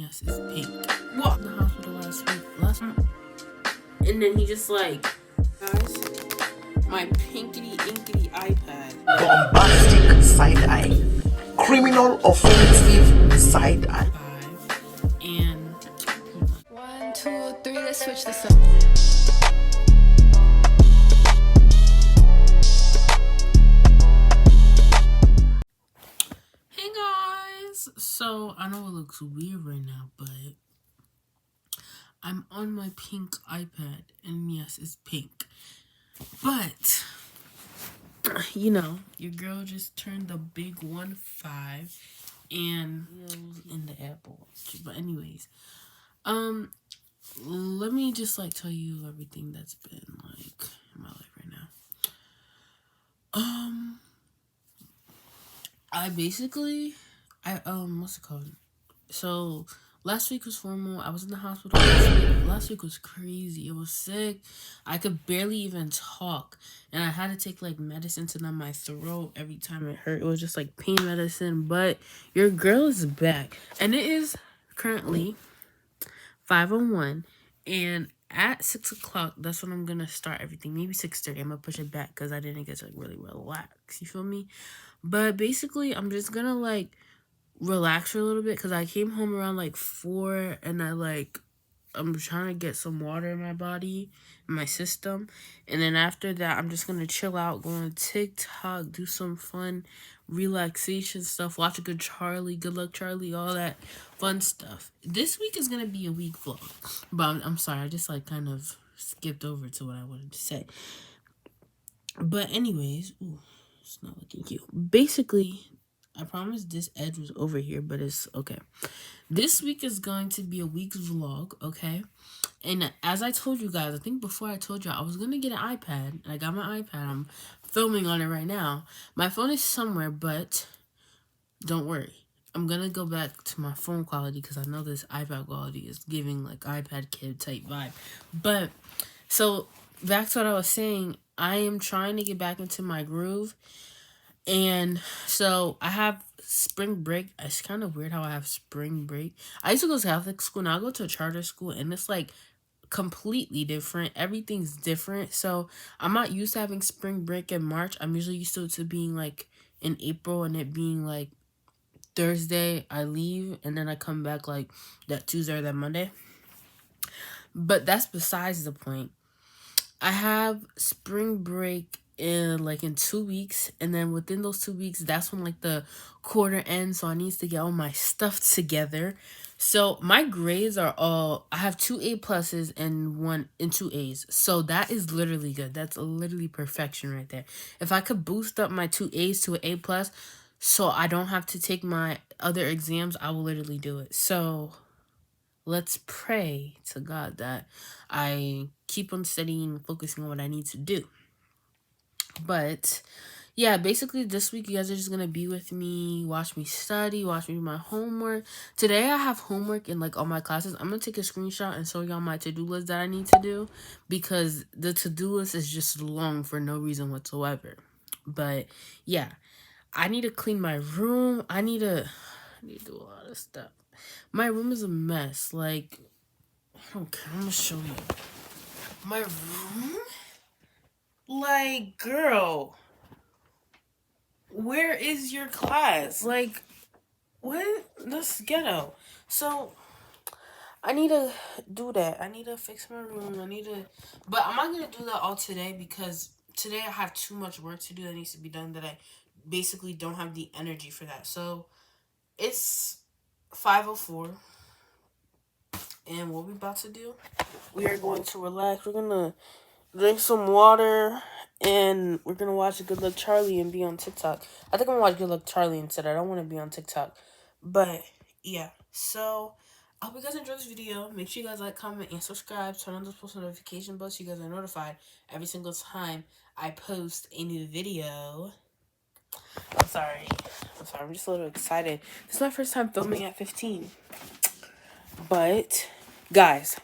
yes, it's pink. What? In the hospital last month. And then he just like, guys, my pinkity inkity iPad. Bombastic side eye. Criminal offensive side eye. And 1, 2, 3, let's switch this up. hey guys, so I know it looks weird right now, but I'm on my pink iPad, and yes, it's pink. But you know, your girl just turned the big 1-5 and in the Apple Watch. But anyways, let me just like tell you everything that's been like in my life right now. I basically what's it called? So last week was formal. I was in the hospital last week was crazy. It was sick. I could barely even talk. And I had to take like medicine to numb my throat every time it hurt. It was just like pain medicine. But your girl is back. And it is currently 5:01. And at 6 o'clock, that's when I'm gonna start everything. Maybe 6:30. I'm gonna push it back because I didn't get to like really relax. You feel me? But basically, I'm just gonna like relax for a little bit because I came home around like 4 and I'm trying to get some water in my body, in my system. And then after that, I'm just going to chill out, go on TikTok, do some fun relaxation stuff, watch a good Charlie, good luck Charlie, all that fun stuff. This week is going to be a week vlog. But I'm sorry, I just like kind of skipped over to what I wanted to say. But anyways, ooh, it's not looking cute. Basically, I promise this edge was over here, but it's okay. This week is going to be a week's vlog, okay? And as I told you guys, I think before I told you I was going to get an iPad. And I got my iPad. I'm filming on it right now. My phone is somewhere, but don't worry. I'm going to go back to my phone quality because I know this iPad quality is giving like iPad kid type vibe. But, so, back to what I was saying. I am trying to get back into my groove. And so I have spring break. It's kind of weird how I have spring break. I used to go to Catholic school. Now I go to a charter school, and it's like completely different. Everything's different. So I'm not used to having spring break in March. I'm usually used to it to being like in April and it being like Thursday I leave and then I come back like that Tuesday or that Monday. But that's besides the point. I have spring break in 2 weeks, and then within those 2 weeks, that's when like the quarter ends, so I need to get all my stuff together. So my grades are all, I have 2 A+ and 2 A's, so that is literally good. That's literally perfection right there. If I could boost up my 2 A's to an A+, so I don't have to take my other exams, I will literally do it. So let's pray to God that I keep on studying and focusing on what I need to do. But yeah, basically this week you guys are just gonna be with me, watch me study, watch me do my homework. Today I have homework in like all my classes. I'm gonna take a screenshot and show y'all my to-do list that I need to do because the to-do list is just long for no reason whatsoever. But yeah, I need to clean my room. I need to do a lot of stuff. My room is a mess. Like, I don't care. I'm gonna show you. My room? Like, girl, where is your class? Like, what? That's ghetto. So, I need to do that. I need to fix my room. But I'm not going to do that all today because today I have too much work to do that needs to be done that I basically don't have the energy for that. So, it's 5:04. And what we about to do? We are going to relax. We're going to drink some water, and we're gonna watch Good Luck Charlie and be on TikTok. I think I'm gonna watch Good Luck Charlie instead. I don't want to be on TikTok. But yeah, so I hope you guys enjoyed this video. Make sure you guys like, comment, and subscribe. Turn on those post notification bells so you guys are notified every single time I post a new video. I'm sorry. I'm just a little excited. This is my first time filming at 15. But guys,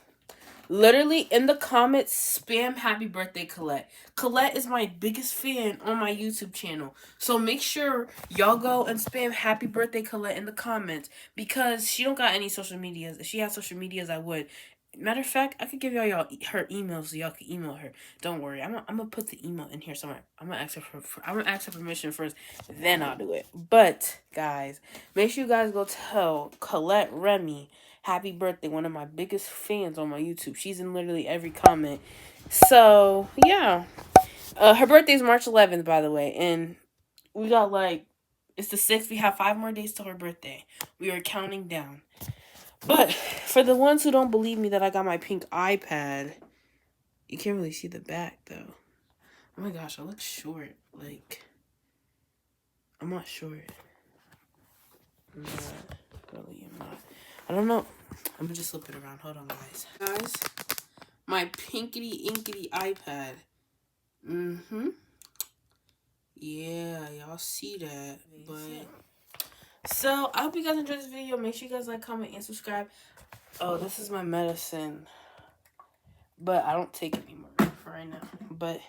Literally in the comments, spam happy birthday Colette. Colette is my biggest fan on my YouTube channel. So make sure y'all go and spam happy birthday Colette in the comments because she don't got any social medias. If she had social medias, I would. Matter of fact, I could give y'all her email so y'all can email her. Don't worry, I'm gonna put the email in here somewhere. I'm gonna ask her permission first, then I'll do it. But guys, make sure you guys go tell Colette Remy happy birthday, one of my biggest fans on my YouTube. She's in literally every comment. So yeah, her birthday is March 11th, by the way, and we got like it's the 6th. We have 5 more days till her birthday. We are counting down. But for the ones who don't believe me that I got my pink iPad, you can't really see the back though. Oh my gosh, I look short. Like, I'm not short. I'm not. Really, I'm not. I don't know. I'm gonna just flip it around. Hold on, guys. Guys, my pinkity inkity iPad. Mm-hmm. Yeah, y'all see that. But so I hope you guys enjoyed this video. Make sure you guys like, comment, and subscribe. Oh, this is my medicine. But I don't take it anymore for right now. But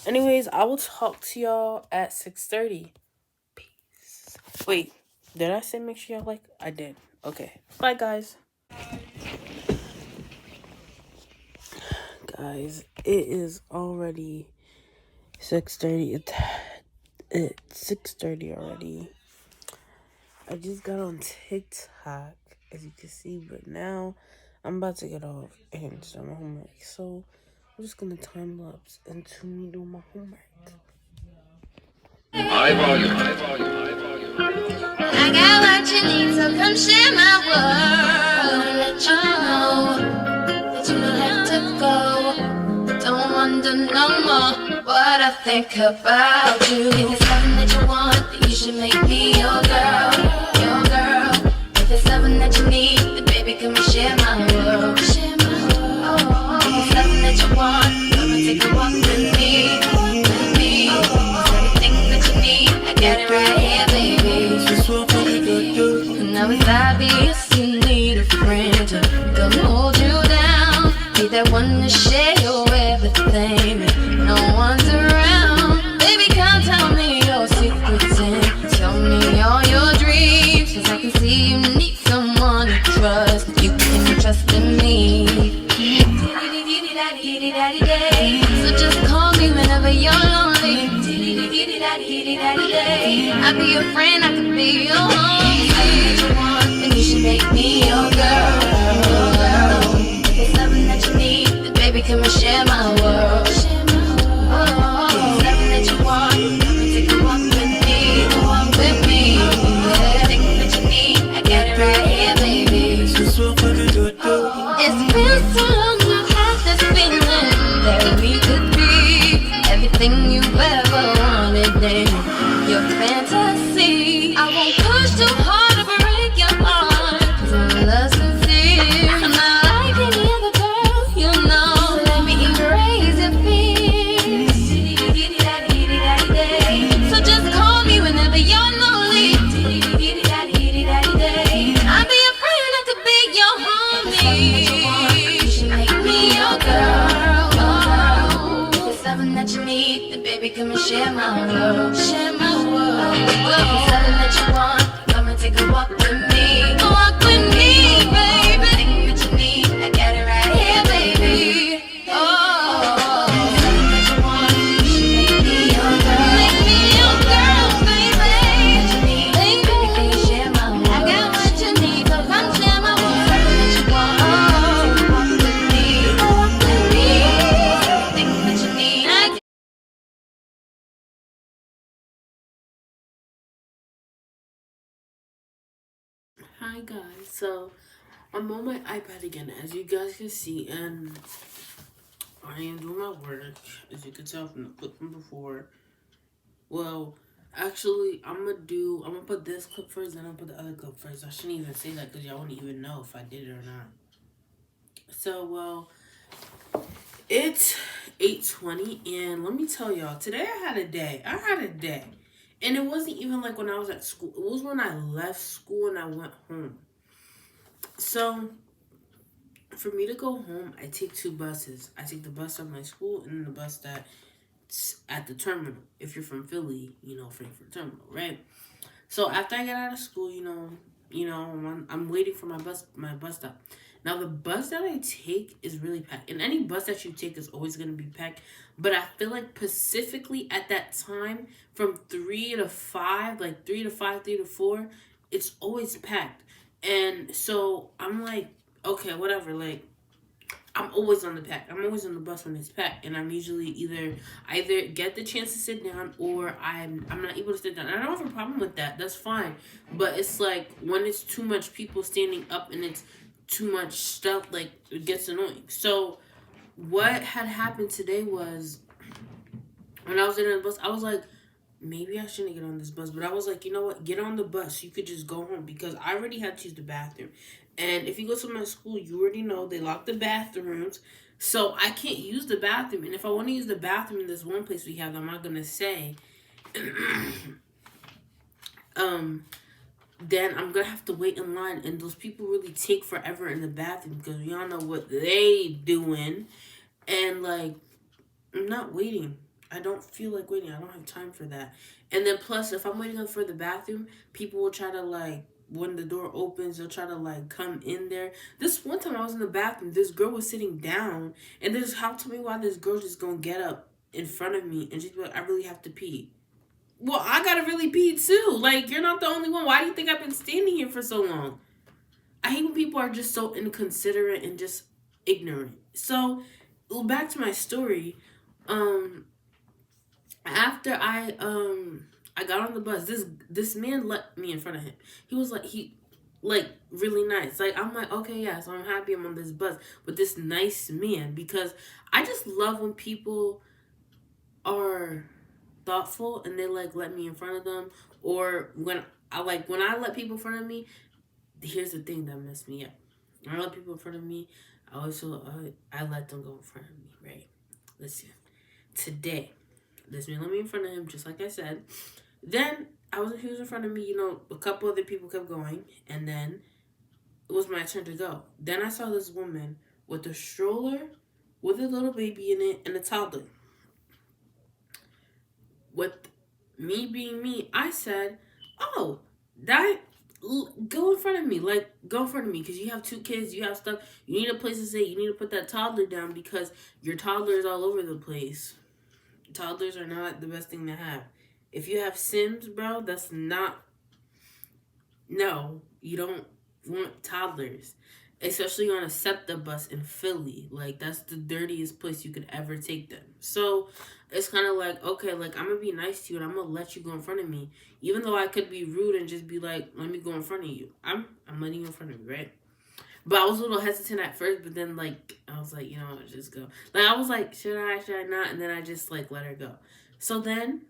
anyways, I will talk to y'all at 6:30. Peace. Wait, did I say make sure y'all like? I did. Okay. Bye, guys. Guys, it is already 6:30. It's 6:30 already. I just got on TikTok, as you can see, but now I'm about to get off and start my homework. So I'm just gonna time lapse into me doing my homework. High volume, high volume, high volume, high volume. I got what you need, so come share my world. I'll let you know that you don't have to go. Don't wonder no more what I think about you. If it's something that you want, then you should make me your girl, your girl. If it's something that you need, then baby, come and share my world, share my world. If it's something that you want, come and take a walk with me, with me. It's everything that you need, I got it right here, baby. Now it's obvious you need a friend to come hold you down. Be that one to share your everything when no one's around. Baby, come tell me your secrets and tell me all your dreams. 'Cause I can see you need someone to trust. You can trust in me. So just call me whenever you're lonely. I'll be your friend, I can be your homie. And you should make me your girl. If it's something that you need, then baby, come and share my world. If it's something that you want, come and take a walk with me, walk with me. Everything that you need, I got it right here, baby. It's been so long I've had this feeling that we could be everything you've ever wanted in your fantasy. I won't push too hard to break your heart, 'cause I'm love sincere. I'm not like any other girl, you know. So let me erase your fears. So just call me whenever you're lonely. I'll be your friend, I could be your homie. You should make me your girl. If it's something that you need, then baby, come and share my world. Share my world. If it's something that you want, come and take a walk with me. Walk with me, baby. Everything that you need, I got it right here, baby. Oh, if it's something that you want, you should make me your girl. Make me your girl, baby. What you need, baby, can you share my world? I got what you need, so come share my world. Something that you want, take a walk with me. Walk with me. Everything that you need, I Hi guys, so I'm on my iPad again, as you guys can see, and I am doing my work, as you can tell from the clip from before. Well, actually, I'm gonna put this clip first, then I'll put the other clip first. I shouldn't even say that because y'all wouldn't even know if I did it or not. So, well, it's 8:20, and let me tell y'all, today I had a day. And it wasn't even like when I was at school. It was when I left school and I went home. So, for me to go home, I take two buses. I take the bus at my school and the bus that's at the terminal. If you're from Philly, Frankfurt Terminal, right? So after I get out of school, I'm waiting for my bus stop. Now the bus that I take is really packed, and any bus that you take is always gonna be packed. But I feel like specifically at that time, from 3 to 5, like 3 to 5, 3 to 4, it's always packed. And so I'm like, okay, whatever. Like I'm always on the pack. I'm always on the bus when it's packed, and I'm usually either get the chance to sit down or I'm not able to sit down. I don't have a problem with that. That's fine. But it's like when it's too much people standing up and it's too much stuff, like it gets annoying. So what had happened today was when I was in the bus, I was like, maybe I shouldn't get on this bus. But I was like, you know what? Get on the bus. You could just go home because I already had to use the bathroom. And if you go to my school, you already know they lock the bathrooms. So I can't use the bathroom. And if I want to use the bathroom in this one place we have, I'm not going to say. Then I'm going to have to wait in line. And those people really take forever in the bathroom because we all know what they doing. And like, I'm not waiting. I don't feel like waiting. I don't have time for that. And then plus, if I'm waiting for the bathroom, people will try to like, when the door opens, they'll try to like come in there. This one time I was in the bathroom, this girl was sitting down, and this how tell me why this girl just gonna get up in front of me and just be like, I really have to pee. Well, I gotta really pee too. Like, you're not the only one. Why do you think I've been standing here for so long? I hate when people are just so inconsiderate and just ignorant. So, back to my story. After I got on the bus, this man let me in front of him. He was like really nice. Like I'm like, okay, yeah, so I'm happy I'm on this bus with this nice man because I just love when people are thoughtful and they like let me in front of them, or when I let people in front of me. Here's the thing that messed me up. When I let people in front of me, I also I let them go in front of me, right? Listen, today. This man let me in front of him, just like I said. Then he was in front of me, a couple other people kept going, and then it was my turn to go. Then I saw this woman with a stroller, with a little baby in it, and a toddler. With me being me, I said, oh, go in front of me. Like, go in front of me, because you have 2 kids, you have stuff, you need a place to stay, you need to put that toddler down, because your toddler is all over the place. Toddlers are not the best thing to have. If you have Sims, bro, that's not... No, you don't want toddlers. Especially on a SEPTA bus in Philly. Like, that's the dirtiest place you could ever take them. So, it's kind of like, okay, like, I'm going to be nice to you and I'm going to let you go in front of me. Even though I could be rude and just be like, let me go in front of you. I'm letting you in front of me, right? But I was a little hesitant at first, but then, like, I was like, just go. Like, I was like, should I not? And then I just, like, let her go. So then,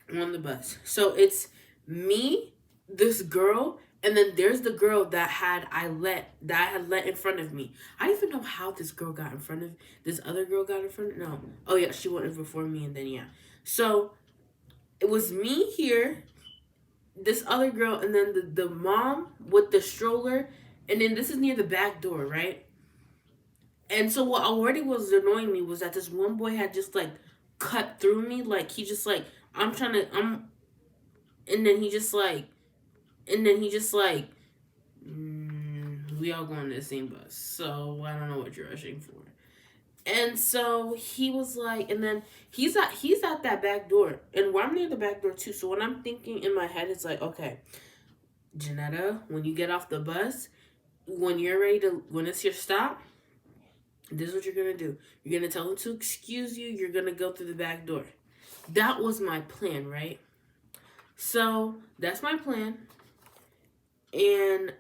I'm on the bus. So it's me, this girl, and then there's the girl that I had let in front of me. I don't even know how this girl got in front of, this other girl got in front of, no. Oh, yeah, she went in before me, and then, yeah. So, it was me here, this other girl, and then the mom with the stroller. And then this is near the back door, right? And so what already was annoying me was that this one boy had just, like, cut through me. Like, he just, like, and then he just, like, we all going to the same bus. So I don't know what you're rushing for. And so he was like, and then he's at that back door. And I'm near the back door, too. So what I'm thinking in my head is like, okay, Jeannetta, when you get off the bus... when it's your stop, this is what you're going to do. You're going to tell them to excuse you. You're going to go through the back door. That was my plan, right? So, that's my plan. And,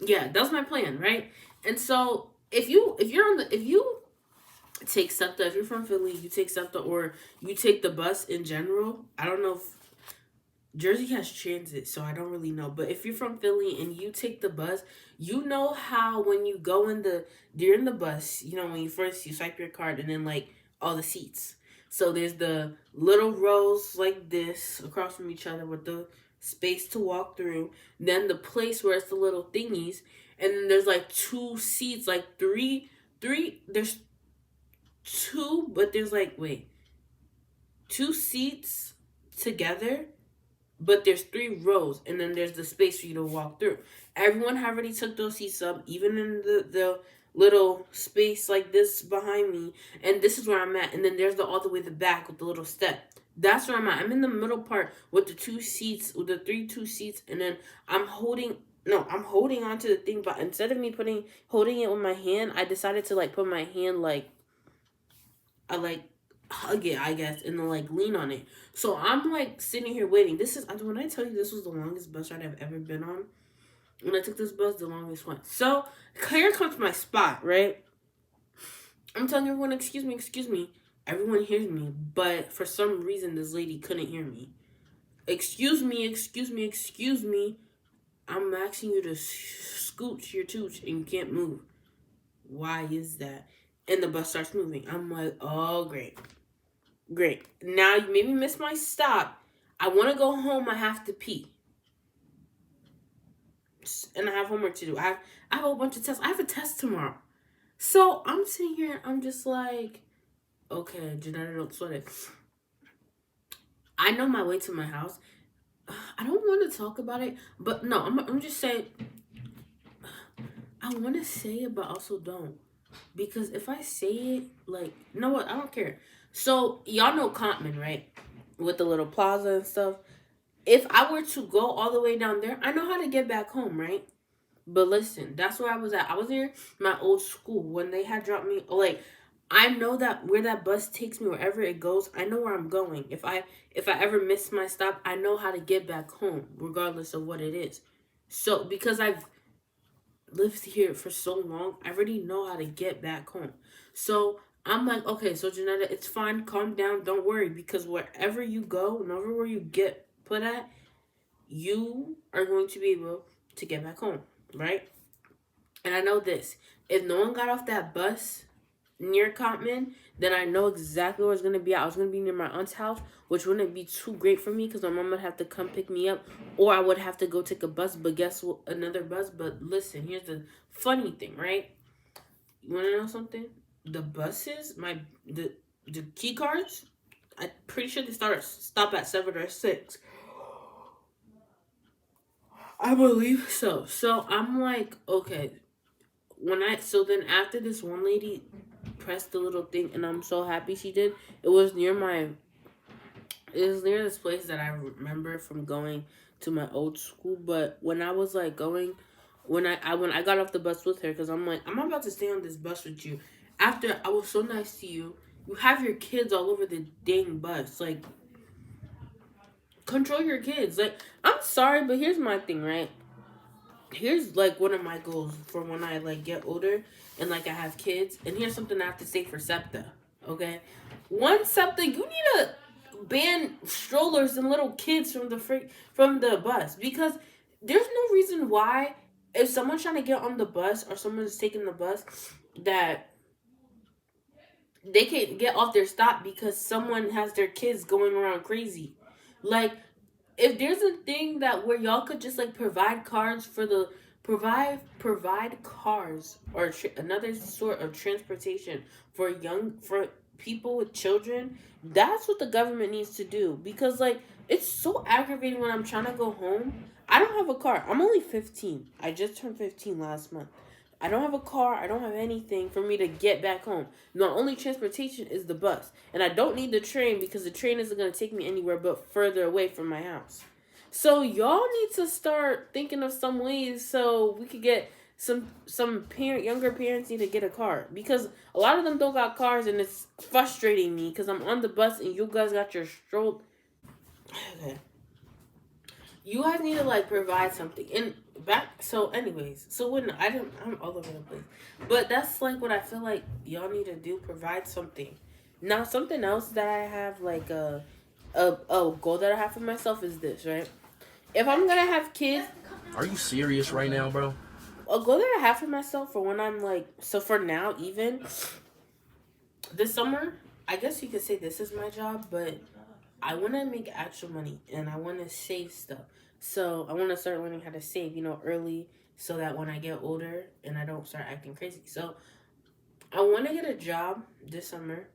yeah, that was my plan, right? And so, if you take SEPTA, if you're from Philly, you take SEPTA, or you take the bus in general. I don't know if Jersey has transit, so I don't really know. But if you're from Philly and you take the bus, you know how when you go you're in the bus, when you swipe your card and then like all the seats. So there's the little rows like this across from each other with the space to walk through, then the place where it's the little thingies, and then there's like 2 seats, like three. There's two, but there's like, wait, 2 seats together, but there's 3 rows, and then there's the space for you to walk through. Everyone already took those seats up, even in the little space like this behind me, and this is where I'm at. And then there's the all the way the back with the little step. That's where I'm at. I'm in the middle part with the 2 seats, with the 2 seats, and then I'm holding onto the thing, but instead of me holding it with my hand, I decided to like put my hand like I like hug it, I guess, and then like lean on it. So I'm like sitting here waiting. This is when I tell you this was the longest bus ride I've ever been on. When I took this bus, the longest one. So here comes my spot, right? I'm telling everyone, excuse me. Everyone hears me, but for some reason this lady couldn't hear me. Excuse me. I'm asking you to scooch your tooch and you can't move. Why is that? And the bus starts moving. I'm like, oh, great. Now you made me miss my stop. I want to go home. I have to pee. And I have homework to do. I have a whole bunch of tests. I have a test tomorrow. So I'm sitting here. I'm just like, okay, Jeannetta, don't sweat it. I know my way to my house. I don't want to talk about it, but no, I'm just saying. I want to say it, but also don't. Because if I say it, like, you know what? I don't care. So, y'all know Compton, right? With the little plaza and stuff. If I were to go all the way down there, I know how to get back home, right? But listen, that's where I was at. I was near my old school when they had dropped me. Like, I know that where that bus takes me, wherever it goes, I know where I'm going. If I ever miss my stop, I know how to get back home, regardless of what it is. So, because I've lived here for so long, I already know how to get back home. So I'm like, okay, so Jeannetta, it's fine, calm down, don't worry, because wherever you go, whenever where you get put at, you are going to be able to get back home, right? And I know this, if no one got off that bus near Compton, then I know exactly where it's going to be at. I was going to be near my aunt's house, which wouldn't be too great for me because my mom would have to come pick me up, or I would have to go take a bus, but guess what? Another bus. But listen, here's the funny thing, right? You want to know something? The buses, the key cards, I'm pretty sure they stop at 7 or 6. I believe so. So I'm like, okay. Then after this one lady pressed the little thing, and I'm so happy she did. It was near this place that I remember from going to my old school. But when I was like going, when I got off the bus with her, because I'm like, I'm about to stay on this bus with you. After I was so nice to you, you have your kids all over the dang bus. Like, control your kids. Like, I'm sorry, but here's my thing, right? Here's like one of my goals for when I like get older and like I have kids. And here's something I have to say for SEPTA. Okay, one SEPTA, you need to ban strollers and little kids from the bus, because there's no reason why if someone's trying to get on the bus or someone's taking the bus that they can't get off their stop because someone has their kids going around crazy. Like, if there's a thing that where y'all could just like provide cars for the provide cars or another sort of transportation for people with children, that's what the government needs to do. Because like, it's so aggravating when I'm trying to go home. I don't have a car. I'm only 15. I just turned 15 last month. I don't have a car. I don't have anything for me to get back home. The only transportation is the bus. And I don't need the train because the train isn't going to take me anywhere but further away from my house. So y'all need to start thinking of some ways so we could get younger parents need to get a car. Because a lot of them don't got cars, and it's frustrating me because I'm on the bus and you guys got your stroll. Okay. You guys need to like provide something. And I'm all over the place. But that's like what I feel like y'all need to do, provide something. Now something else that I have like a goal that I have for myself is this, right? If I'm gonna have kids, are you serious right now, bro? A goal that I have for myself for when I'm like, so for now, even this summer, I guess you could say this is my job, but I want to make actual money and I want to save stuff. So I want to start learning how to save, early, so that when I get older and I don't start acting crazy. So I want to get a job this summer,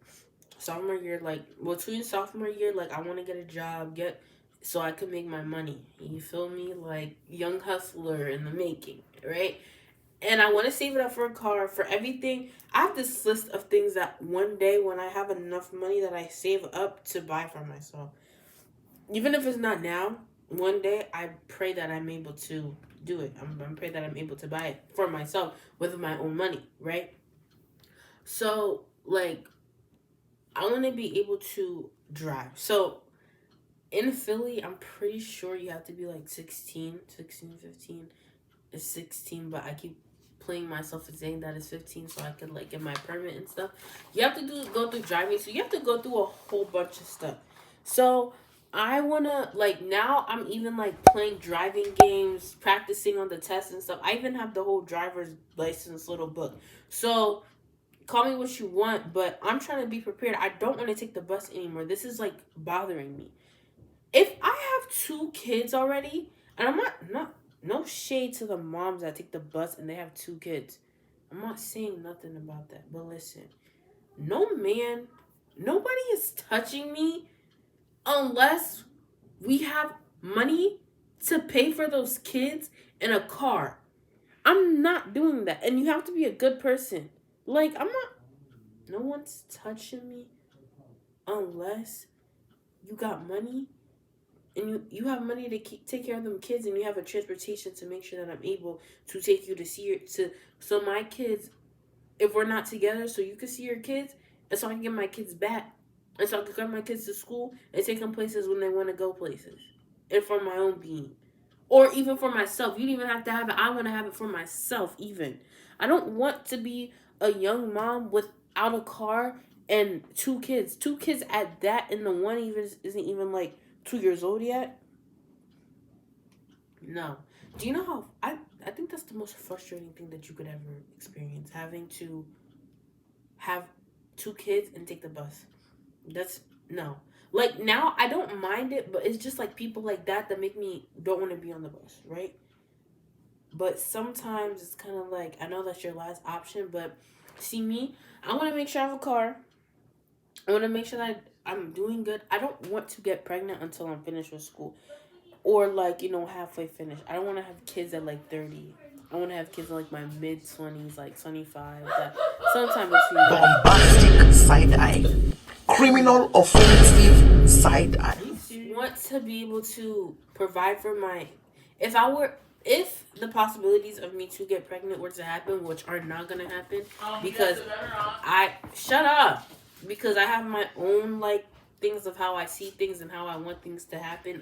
sophomore year, between sophomore year, I want to get a job, so I can make my money. You feel me? Like young hustler in the making, right? And I want to save it up for a car, for everything. I have this list of things that one day when I have enough money that I save up to buy for myself. Even if it's not now, one day I pray that I'm able to do it. I'm pray that I'm able to buy it for myself with my own money, right? So, I want to be able to drive. So, in Philly, I'm pretty sure you have to be 16, 15. It's 16, but I keep playing myself and saying that it's 15 so I could get my permit and stuff. You have to go through driving, so you have to go through a whole bunch of stuff. So I wanna now I'm even playing driving games, practicing on the test and stuff. I even have the whole driver's license little book. So call me what you want, but I'm trying to be prepared. I don't want to take the bus anymore. This is bothering me. If I have 2 kids already, and I'm not no shade to the moms that take the bus and they have 2 kids. I'm not saying nothing about that. But listen, nobody is touching me unless we have money to pay for those kids and a car. I'm not doing that. And you have to be a good person. No one's touching me unless you got money and you have money to take care of them kids, and you have a transportation to make sure that I'm able to take you to see so my kids, if we're not together, so you can see your kids, and so I can get my kids back, and so I can get my kids to school and take them places when they want to go places, and for my own being, or even for myself. You don't even have to have it. I want to have it for myself. Even I don't want to be a young mom without a car and 2 kids, at that, and the one isn't even 2 years old yet. No. Do you know how I think that's the most frustrating thing that you could ever experience, having to have 2 kids and take the bus. That's no. Now I don't mind it, but it's just people like that make me don't want to be on the bus, right? But sometimes it's kind of I know that's your last option, but see me, I want to make sure I have a car. I want to make sure that I'm doing good. I don't want to get pregnant until I'm finished with school. Or halfway finished. I don't want to have kids at 30. I want to have kids in my mid-20s, 25. Sometime between that. Bombastic side eye. Criminal offensive side eye. I want to be able to provide for my... If the possibilities of me to get pregnant were to happen, which are not going to happen, because shut up. Because I have my own, things of how I see things and how I want things to happen,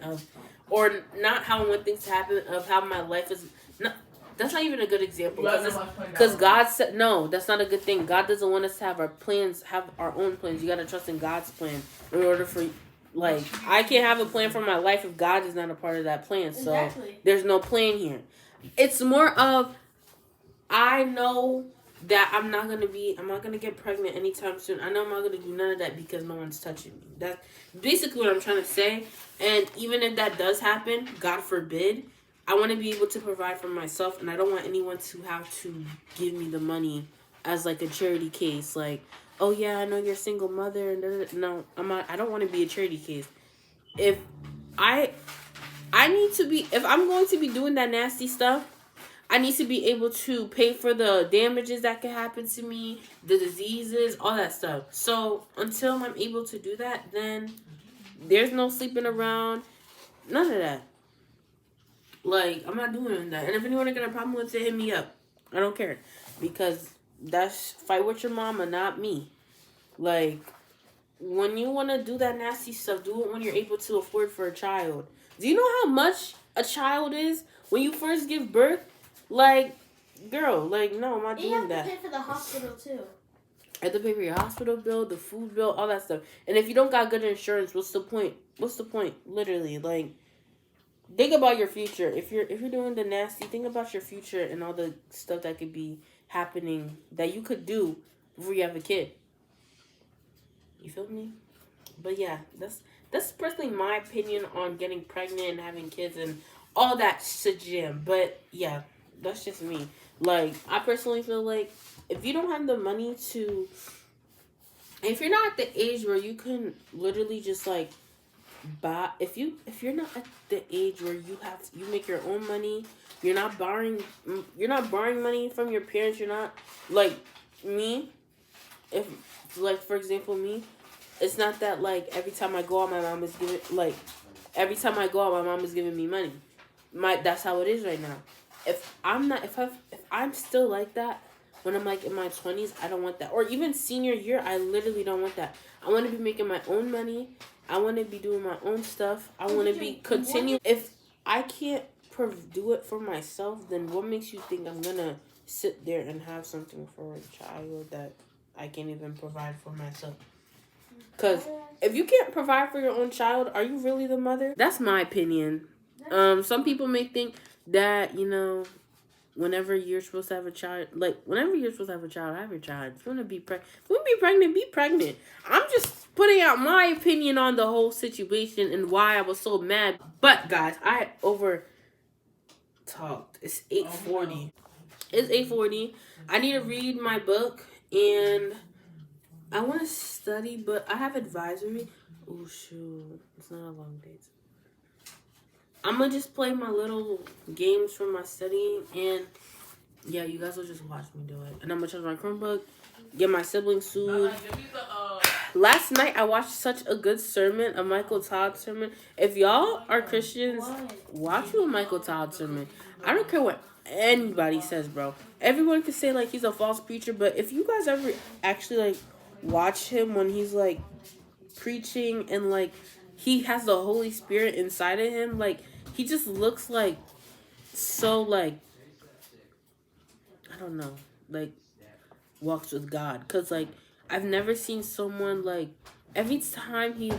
or not how I want things to happen, of how my life is. Not, that's not even a good example. Because God said, no, that's not a good thing. God doesn't want us to have our own plans. You got to trust in God's plan in order for, I can't have a plan for my life if God is not a part of that plan. So exactly. There's no plan here. It's more of, I know that I'm not gonna get pregnant anytime soon. I know I'm not gonna do none of that because no one's touching me. That's basically what I'm trying to say. And even if that does happen, God forbid, I want to be able to provide for myself, and I don't want anyone to have to give me the money as a charity case. Oh yeah, I know you're a single mother, and no, I'm not. I don't want to be a charity case. If I need to be, if I'm going to be doing that nasty stuff, I need to be able to pay for the damages that can happen to me, the diseases, all that stuff. So until I'm able to do that, then there's no sleeping around, none of that. I'm not doing that. And if anyone got a problem with it, hit me up. I don't care, because that's fight with your mama, not me. When you want to do that nasty stuff, do it when you're able to afford for a child. Do you know how much a child is when you first give birth? Girl, no, I'm not doing that. You have to pay for the hospital, too. I have to pay for your hospital bill, the food bill, all that stuff. And if you don't got good insurance, what's the point? What's the point? Literally, think about your future. If you're doing the nasty, think about your future and all the stuff that could be happening that you could do before you have a kid. You feel me? But yeah, that's That's personally my opinion on getting pregnant and having kids and all that shit. But yeah, that's just me. Like, I personally feel like if you don't have the money to, if you're not at the age where you can literally just like buy, if you're not at the age where you make your own money, you're not borrowing money from your parents. You're not like me. If like for example me, it's not that like every time I go out, my mom is giving like every time I go out, my mom is giving me money. That's how it is right now. If I'm still like that when I'm like in my 20s, I don't want that. Or even senior year, I literally don't want that. I want to be making my own money. I want to be doing my own stuff. I want to be continue. If I can't do it for myself, then what makes you think I'm gonna sit there and have something for a child that I can't even provide for myself? Because if you can't provide for your own child, are you really the mother? That's my opinion. Some people may think that, whenever you're supposed to have a child, have your child. If you want to be pregnant, be pregnant. I'm just putting out my opinion on the whole situation and why I was so mad. But guys, I over talked. It's 8:40. It's 8:40. I need to read my book and I want to study, but I have advisory. Oh shoot, it's not a long day. I'm gonna just play my little games for my studying, and yeah, you guys will just watch me do it. And I'm gonna charge my Chromebook, get my siblings food. Last night I watched such a good sermon, a Michael Todd sermon. If y'all are Christians, watch you a Michael Todd sermon. I don't care what anybody says, bro. Everyone can say like he's a false preacher, but if you guys ever actually like watch him when he's like preaching and like he has the Holy Spirit inside of him, like he just looks like so like I don't know, like walks with God. Cause like I've never seen someone like every time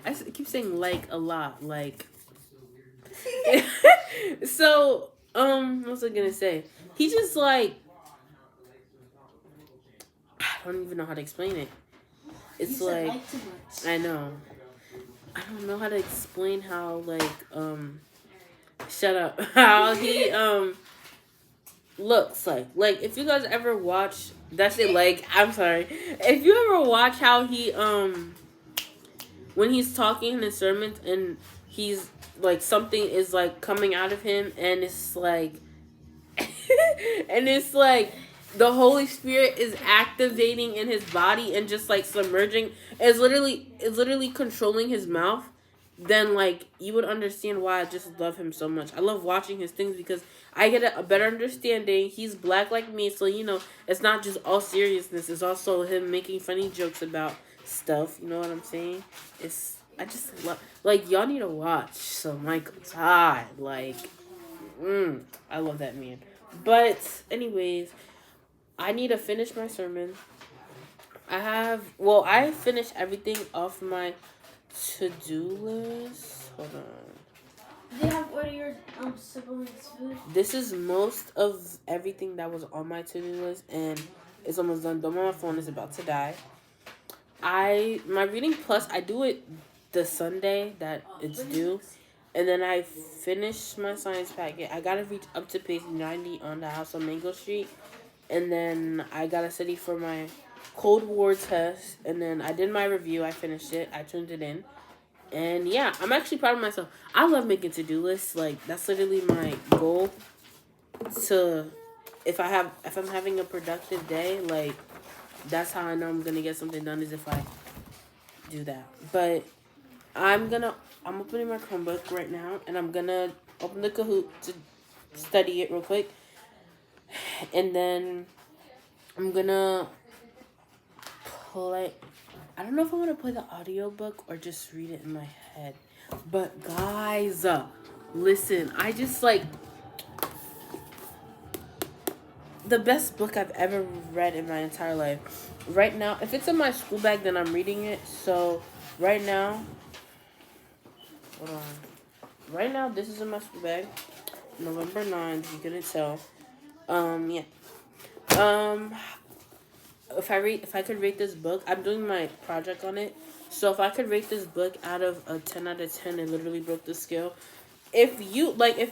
I keep saying like a lot, like so what was I gonna say? He just like I don't even know how to explain it. It's like I know. I don't know how to explain how like shut up. How he looks like if you guys ever watch that's it like I'm sorry. If you ever watch how he when he's talking in his sermons and he's like something is like coming out of him and it's like and it's like the Holy Spirit is activating in his body and just like submerging. It's literally controlling his mouth. Then like you would understand why I just love him so much. I love watching his things because I get a better understanding. He's black like me, so it's not just all seriousness. It's also him making funny jokes about stuff. You know what I'm saying? I just love like y'all need to watch some Michael Todd. Like, I love that man. But anyways. I need to finish my sermon. I finished everything off my to-do list. Hold on. Do you have order your siblings' food? This is most of everything that was on my to-do list, and it's almost done. Don't mind my phone is about to die. My reading plus, I do it the Sunday that it's due. And then I finish my science packet. I gotta reach up to page 90 on the house on Mango Street. And then I got to study for my Cold War test. And then I did my review. I finished it. I turned it in. And yeah, I'm actually proud of myself. I love making to-do lists. Like, that's literally my goal. If I'm having a productive day, like, that's how I know I'm going to get something done is if I do that. But I'm opening my Chromebook right now. And I'm going to open the Kahoot to study it real quick. And then I'm gonna play. I don't know if I want to play the audiobook or just read it in my head. But guys, listen, I just like the best book I've ever read in my entire life. Right now, if it's in my school bag, then I'm reading it. So right now, hold on. Right now, this is in my school bag. November 9th, you couldn't tell. Yeah. If I could rate this book, I'm doing my project on it. So if I could rate this book out of a 10 out of 10, it literally broke the scale. If you like, if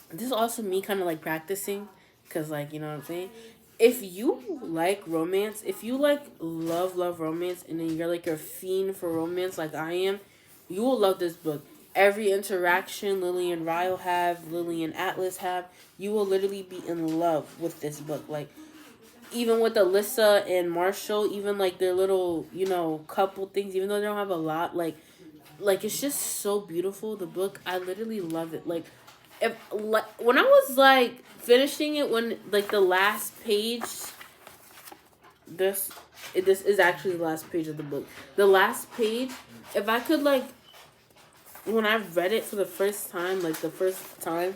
this is also me kind of like practicing, because like, you know what I'm saying, if you like romance, if you like love romance, and then you're like a fiend for romance like I am, you will love this book. Every interaction Lily and Ryle have, Lily and Atlas have, you will literally be in love with this book. Like, even with Alyssa and Marshall, even like their little, you know, couple things, even though they don't have a lot, like it's just so beautiful. The book, I literally love it. Like, if like when I was like finishing it, when like the last page, this is actually the last page of the book. The last page, if I could like, when I read it for the first time, like the first time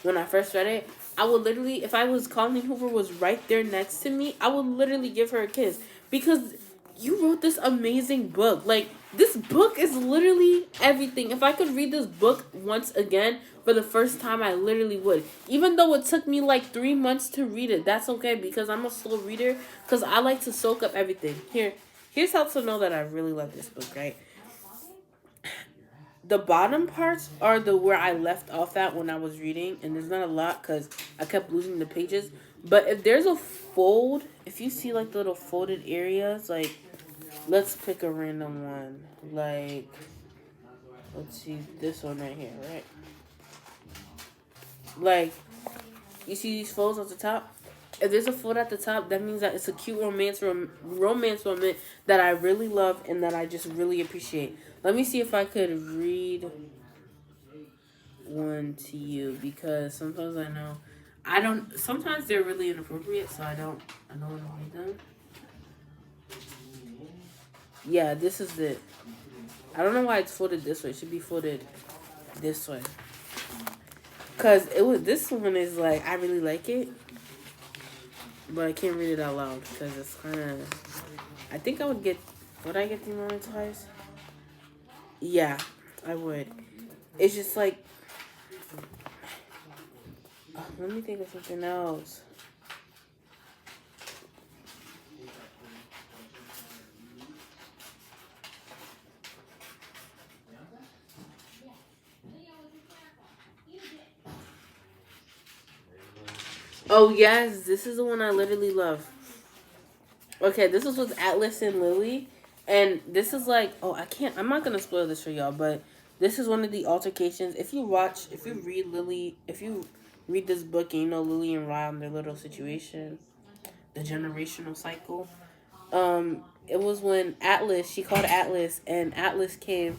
when I first read it, I would literally, if I was Colleen Hoover was right there next to me, I would literally give her a kiss, because you wrote this amazing book. Like, this book is literally everything. If I could read this book once again for the first time, I literally would. Even though it took me like 3 months to read it, that's okay, because I'm a slow reader, because I like to soak up everything. Here's how to know that I really love this book, right? The bottom parts are the where I left off at when I was reading, and there's not a lot because I kept losing the pages. But if there's a fold, if you see like the little folded areas, like, let's pick a random one. Like, let's see this one right here, right? Like, you see these folds at the top? If there's a fold at the top, that means that it's a cute romance moment that I really love and that I just really appreciate. Let me see if I could read one to you, because sometimes I don't. Sometimes they're really inappropriate, so I don't want to read them. Yeah, this is it. I don't know why it's folded this way. It should be folded this way. Cause this one is like, I really like it, but I can't read it out loud because it's kind of. I think I would I get demonetized? Yeah, I would. It's just like, let me think of something else. Oh yes, this is the one I literally love. Okay, this is with Atlas and Lily, and this is like, I'm not gonna spoil this for y'all, but this is one of the altercations. If you read this book and you know Lily and Ryan, their little situation, the generational cycle. It was when she called Atlas, and Atlas came,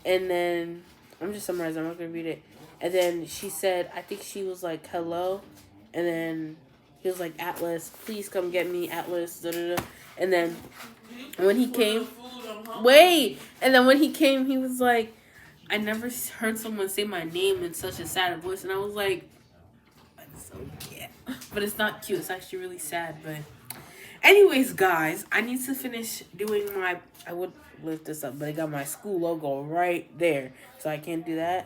and then, I'm just summarizing, I'm not gonna read it. And then she said, I think she was like, hello, and then he was like, Atlas, please come get me, Atlas, da da da. And then when he came, he was like, I never heard someone say my name in such a sad voice, and I was like, that's so cute. But it's not cute, it's actually really sad. But anyways, guys, I need to finish doing I would lift this up, but I got my school logo right there, so I can't do that.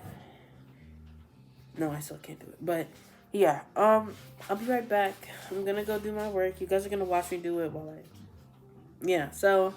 No, I still can't do it. But yeah, I'll be right back. I'm gonna go do my work. You guys are gonna watch me do it while so